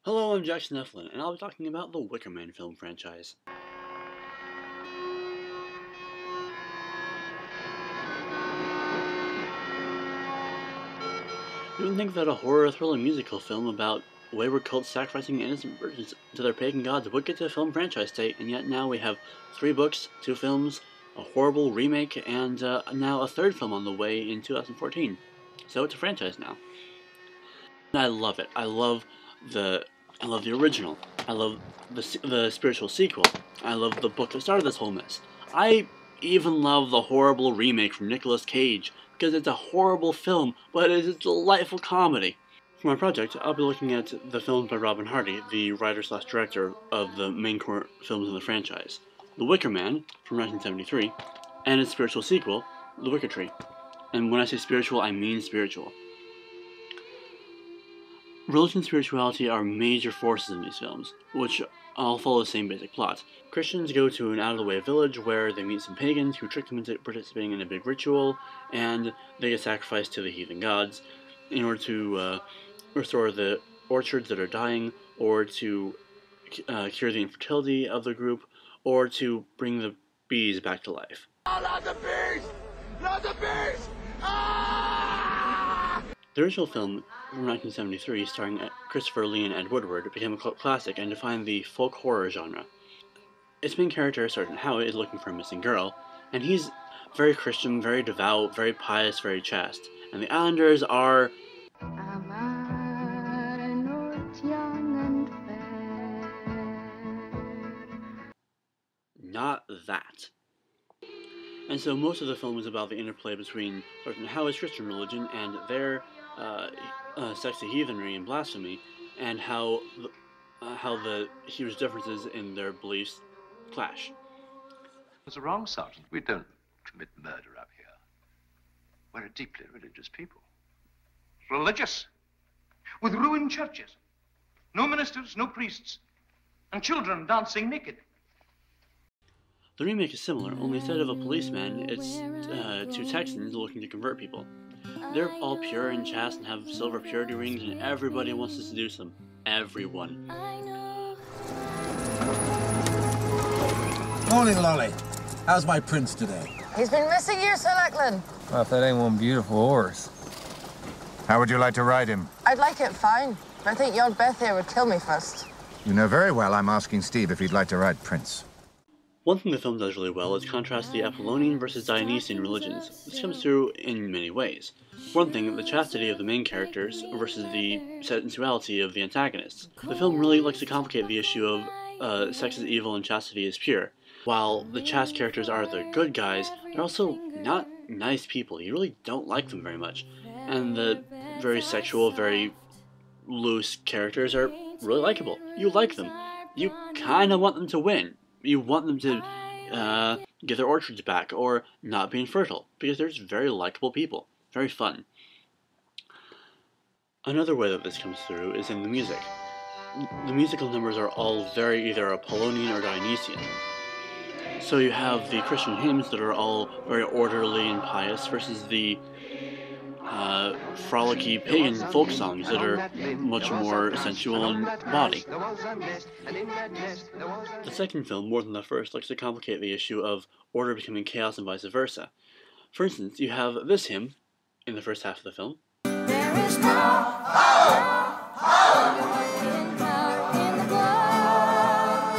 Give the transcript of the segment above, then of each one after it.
Hello, I'm Jackson Eflin, and I'll be talking about the Wicker Man film franchise. You wouldn't think that a horror thriller musical film about wayward cults sacrificing innocent virgins to their pagan gods would get to a film franchise state, and yet now we have 3 books, 2 films, a horrible remake, and now a 3rd film on the way in 2014. So it's a franchise now. And I love it. I love the original. I love the spiritual sequel. I love the book that started this whole mess. I even love the horrible remake from Nicholas Cage, because it's a horrible film, but it is a delightful comedy. For my project, I'll be looking at the films by Robin Hardy, the writer/director of the main core films in the franchise. The Wicker Man, from 1973, and its spiritual sequel, The Wicker Tree. And when I say spiritual, I mean spiritual. Religion and spirituality are major forces in these films, which all follow the same basic plot. Christians go to an out-of-the-way village where they meet some pagans who trick them into participating in a big ritual, and they get sacrificed to the heathen gods in order to restore the orchards that are dying, or to cure the infertility of the group, or to bring the bees back to life. Oh, not the bees! Not the bees! Ah! The original film from 1973, starring Christopher Lee and Ed Woodward, became a cult classic and defined the folk horror genre. Its main character, Sergeant Howitt, is looking for a missing girl, and he's very Christian, very devout, very pious, very chaste. And the Islanders are... Am I not young and fair? Not that. And so most of the film is about the interplay between Sergeant Howard's Christian religion and their sexy heathenry and blasphemy, and how the huge differences in their beliefs clash. It's wrong, Sergeant. We don't commit murder up here. We're a deeply religious people. Religious? With ruined churches. No ministers, no priests, and children dancing naked. The remake is similar, only instead of a policeman, it's 2 Texans looking to convert people. They're all pure and chaste and have silver purity rings, and everybody wants to seduce them. Everyone. Morning, Lolly. How's my prince today? He's been missing you, Sir Lachlan. Well, if that ain't one beautiful horse. How would you like to ride him? I'd like it fine, but I think yon Beth here would kill me first. You know very well I'm asking Steve if he'd like to ride Prince. One thing the film does really well is contrast the Apollonian versus Dionysian religions. This comes through in many ways. For one thing, the chastity of the main characters versus the sensuality of the antagonists. The film really likes to complicate the issue of sex is evil and chastity is pure. While the chaste characters are the good guys, they're also not nice people. You really don't like them very much. And the very sexual, very loose characters are really likable. You like them. You kind of want them to win. You want them to get their orchards back, or not be infertile, because they're just very likable people. Very fun. Another way that this comes through is in the music. The musical numbers are all very either Apollonian or Dionysian. So you have the Christian hymns that are all very orderly and pious, versus the frolicky pagan folk songs that are much more sensual and bawdy. The second film, more than the first, likes to complicate the issue of order becoming chaos and vice versa. For instance, you have this hymn in the first half of the film. There is power, power, power in the blood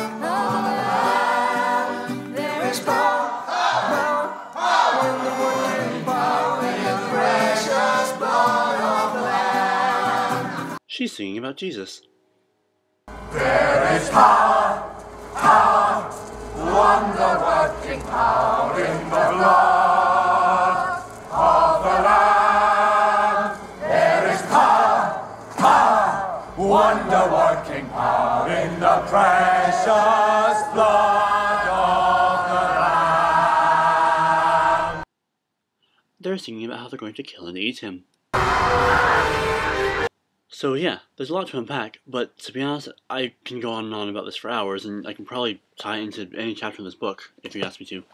of the Lamb. There is power, power, power in the working power in the precious blood of the Lamb. She's singing about Jesus. There is power, power, wonder-working power in the blood of the Lamb. There is power, power, wonder-working power in the precious blood of the Lamb. They're singing about how they're going to kill and eat him. So yeah, there's a lot to unpack, but to be honest, I can go on and on about this for hours, and I can probably tie it into any chapter in this book, if you ask me to.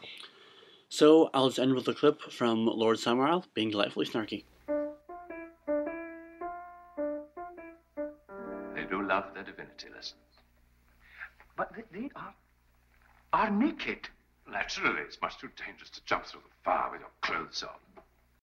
So I'll just end with a clip from Lord Summerisle being delightfully snarky. They do love their divinity lessons. But they are naked. Naturally, it's much too dangerous to jump through the fire with your clothes on.